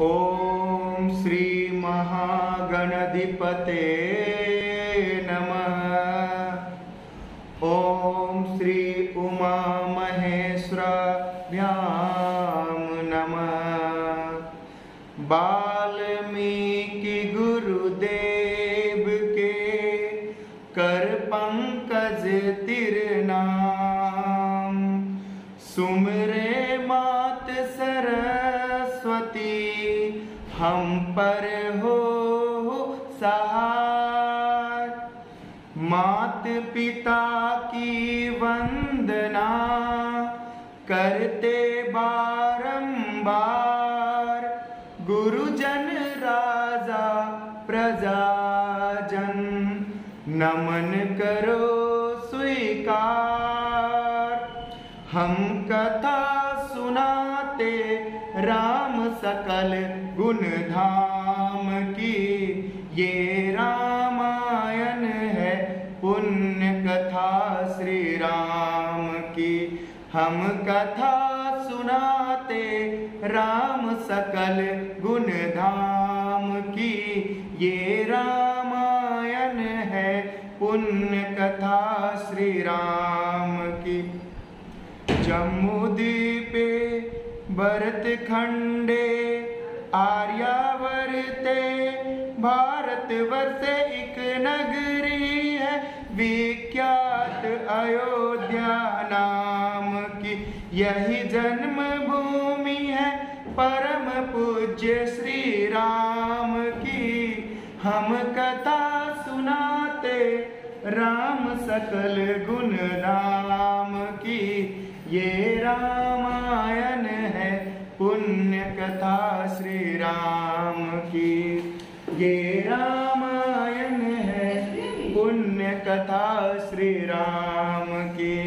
ओम श्री महागणाधिपते नमः। ओम श्री उमा महेश्वराभ्याम नमः। वाल्मीकि गुरुदेव के कर पंकज तिरनाम, सुमरे मात सरस्वती हम पर हो सहाय। मात पिता की वंदना करते बारंबार, गुरुजन राजा प्रजाजन नमन करो स्वीकार। हम कथा सुनाते राम सकल गुण धाम की, ये रामायण है पुण्य कथा श्री राम की। हम कथा सुनाते राम सकल गुण धाम की, ये रामायण है पुण्य कथा श्री राम की। जम्बूद्वीपे भरत खंडे आर्यावर्ते, भारत वर्षे एक नगरी है विख्यात अयोध्या नाम की। यही जन्म भूमि है परम पूज्य श्री राम की। हम कथा सुनाते राम सकल गुण नाम की, ये रामायण है पुण्य कथा श्री राम की। ये रामायण है पुण्य कथा श्री राम की।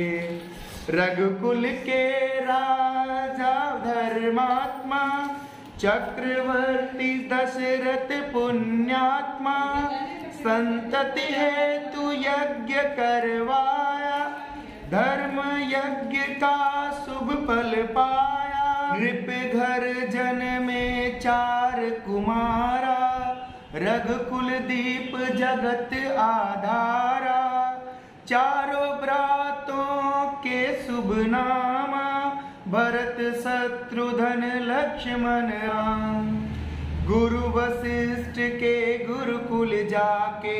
रघुकुल के राजा धर्मात्मा, चक्रवर्ती दशरथ पुण्यात्मा, संतति हेतु यज्ञ करवाया, धर्म यज्ञ का शुभ फल पाया। नृप घर जन में चार कुमारा, रघुकुल दीप जगत आधारा। चारों भ्रातों के शुभ नामा, भरत शत्रुघ्न लक्ष्मण राम। गुरु वशिष्ठ के गुरुकुल जाके,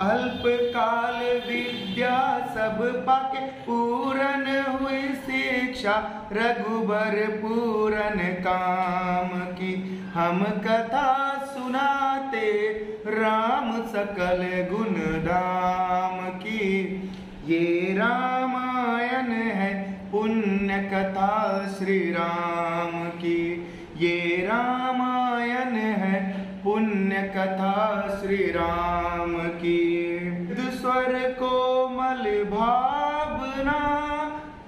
अल्प काल विद्या सब पाके। पूरन हुई शिक्षा रघुबर पूरन काम की। हम कथा सुनाते राम सकल गुण धाम की, ये रामायण है पुण्य कथा श्री राम की। ये रामायण है पुण्य कथा श्री राम की। स्वर कोमल भावना,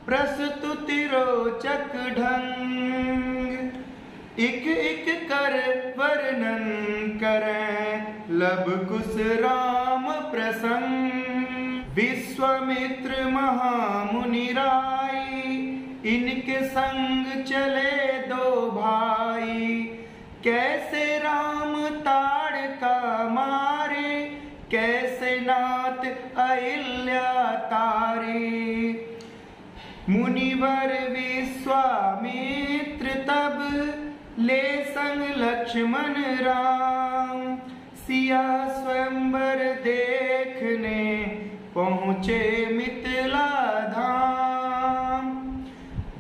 प्रस्तुति रोचक ढंग, एक एक कर वर्णन करें लब कुश राम प्रसंग। विश्वामित्र महामुनि राई, इनके संग चले दो भाई। कैसे राम ताड़का मारे, कैसे नाथ अहिल्या तारे। मुनिवर विश्वामित्र तब ले संग लक्ष्मण राम, सिया स्वयंवर देखने पहुँचे मिथिला धाम।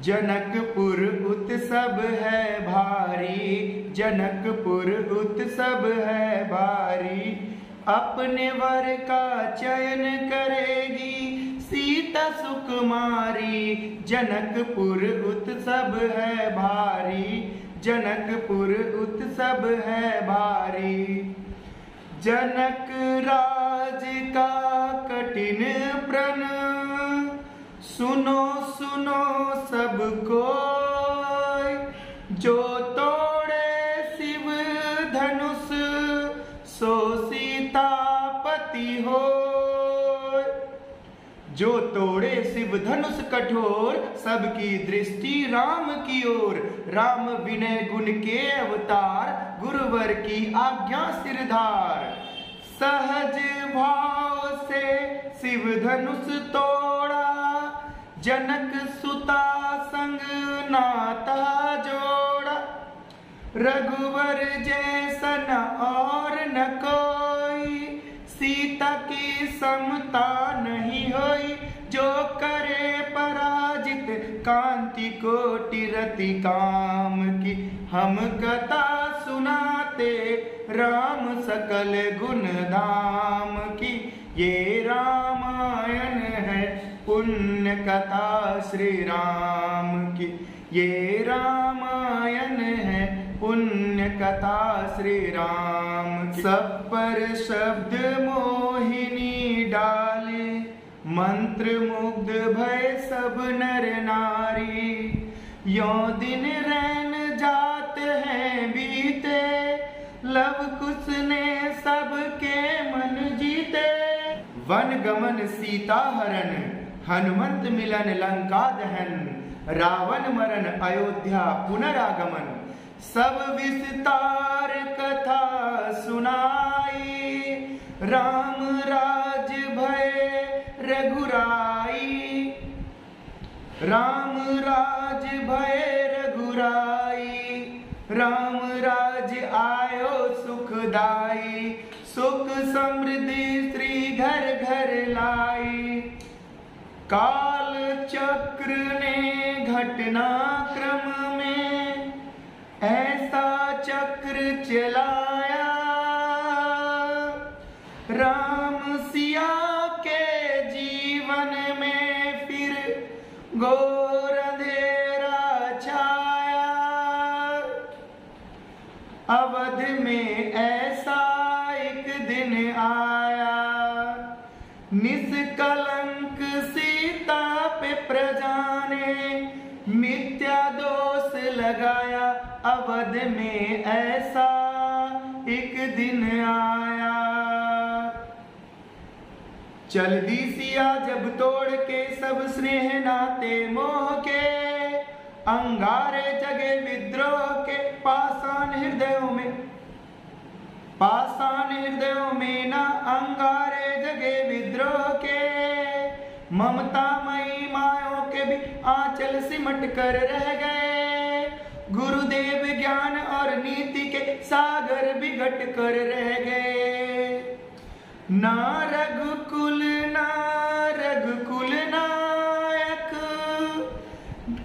जनकपुर उत्सव है भारी, जनकपुर उत्सव है भारी। अपने वर का चयन करेगी सीता सुकुमारी। जनकपुर उत्सव है भारी, जनकपुर उत्सव है भारी। जनक राज का कठिन प्रण, सुनो सुनो सब कोई। जो तोड़े शिव धनुष, सो सीतापति हो। जो तोड़े शिव धनुष कठोर, सबकी दृष्टि राम की ओर। राम विनय गुण के अवतार, गुरुवर की आज्ञा सिरधार। सहज भाव से शिव धनुष तोड़ा, जनक सुता संग नाता जोड़ा। रघुवर जैसा न और न कोई, सीता की समता नहीं होई। जो करे पराजित, कांति कोटि रति काम की। हम कथा सुनाते, राम सकल गुण धाम की। ये रामायण है, पुण्य कथा श्री राम की। ये रामायण है, पुण्य कथा श्री राम की। सब पर शब्द मोहिनी डाले, मंत्र मुग्ध भय सब नर नारी। यो दिन रैन जात हैं बीते, लव कुश ने सबके मन जीते। वन गमन सीता हरण, हनुमंत मिलन लंका दहन। रावण मरण अयोध्या पुनरागमन, सब विस्तार कथा सुनाई। राम राज भय रघुराई, राम राज भय रघुराई। राम राज आयो सुखदाई, सुख समृद्धि श्री घर घर लाई। काल चक्र ने घटना क्रम में, ऐसा चक्र चलाया। राम सिया के जीवन में फिर घोर अंधेरा छाया। अवध में ऐसा एक दिन आया, निष्कलंक सीता पे प्रजा ने मिथ्या दोष लगाया। अवध में ऐसा एक दिन आया। चल दी सिया जब तोड़ के सब स्नेह नाते मोह के। अंगारे जगे विद्रोह के, पाषाण हृदयों में, पाषाण हृदयों में ना अंगारे जगे विद्रोह के। ममता मई मायों के भी आंचल सिमट कर रह गए। गुरुदेव ज्ञान और नीति के सागर बिगट कर रह गए। ना रघुकुल नायक,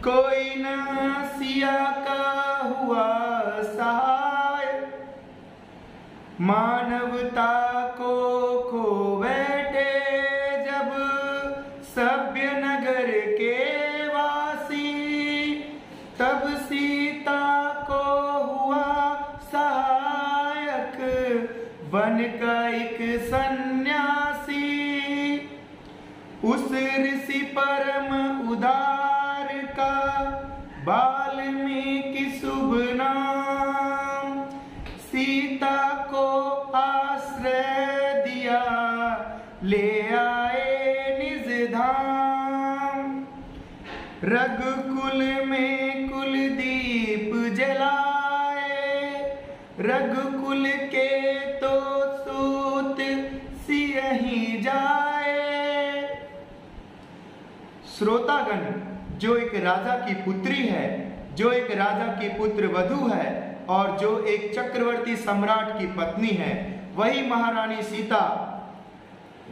कोई ना सिया का हुआ सहाय। मानवता को खो बैठे जब सभ्य नगर के वासी, तब सीता को हुआ सहायक बन का एक सन्यासी। उस ऋषि परम उदार का वाल्मीकि शुभ नाम। सीता को आश्रय दिया, ले आए निज धाम। रघुकुल में कुलदीप जलाए, रघुकुल के तो सूत सियहि जाए। श्रोतागण, जो एक राजा की पुत्री है, जो एक राजा की पुत्र वधू है और जो एक चक्रवर्ती सम्राट की पत्नी है, वही महारानी सीता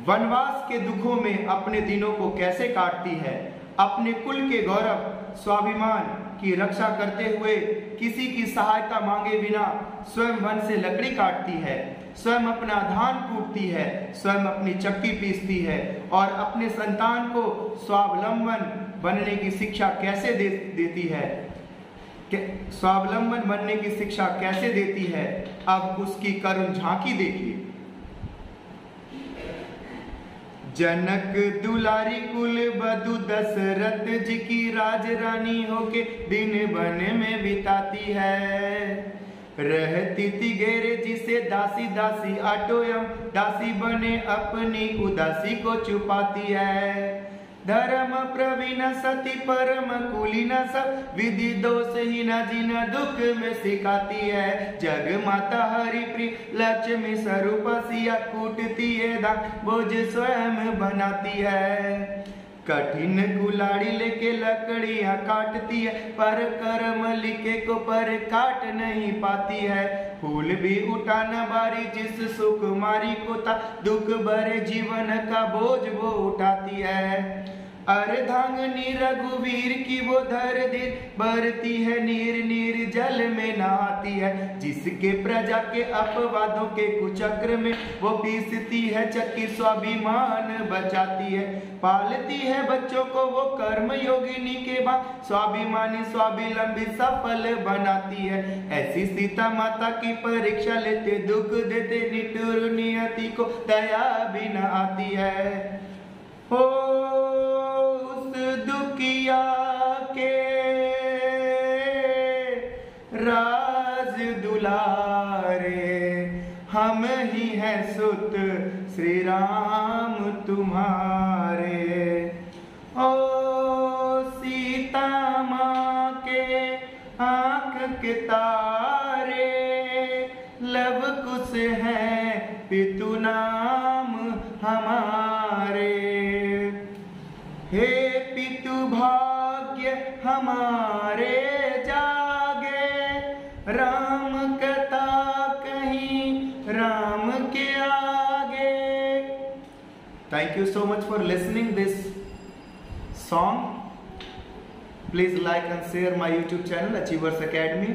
वनवास के दुखों में अपने दिनों को कैसे काटती है। अपने कुल के गौरव स्वाभिमान की रक्षा करते हुए किसी की सहायता मांगे बिना स्वयं वन से लकड़ी काटती है, स्वयं अपना धान कूटती है, स्वयं अपनी चक्की पीसती है और अपने संतान को स्वावलंबन बनने की शिक्षा कैसे देती है, स्वावलंबन बनने की शिक्षा कैसे देती है। अब उसकी करुण झांकी देखिए। जनक दुलारी कुल बधु दशरथ जी की राजरानी होके दिन वन में बिताती है। रहती थी घेरे जिसे दासी दासी आटोयम, दासी बने अपनी उदासी को छुपाती है। धर्म प्रवीण सती परम कुलीन सब, विधि दोष ही न जिन दुख में सिखाती है। जग माता हरि प्रिय लक्ष्मी स्वरूप सिया, कूटती है दान बोझ स्वयं बनाती है। कठिन कुल्हाड़ी लेके लकड़ियां काटती है, पर कर्म लिखे को पर काट नहीं पाती है। फूल भी उठाना बारी जिस सुकुमारी को था, दुख भरे जीवन का बोझ वो उठाती है। अर्धांगनी रघुवीर की वो धर दे, भरती है नीर नीर जल में नहाती है। जिसके प्रजा के अपवादों के कुचक्र में वो पीसती है चक्की, स्वाभिमान बचाती है। पालती है बच्चों को वो कर्म योगिनी के बाद, स्वाभिमानी स्वाभिलंबी सफल बनाती है। ऐसी सीता माता की परीक्षा लेते, दुख देते निठुर नियति को दया भी न आती है। ओ दुखिया के राज दुलारे, हम ही हैं सुत श्री राम तुम्हारे। ओ सीता माँ के आँख के तारे, लव कुश हैं पितु नाम हमारे। हे पितु भाग्य हमारे जागे, राम कथा कहीं राम के आगे। Thank you so much for listening this song. Please like and share my YouTube channel Achievers Academy.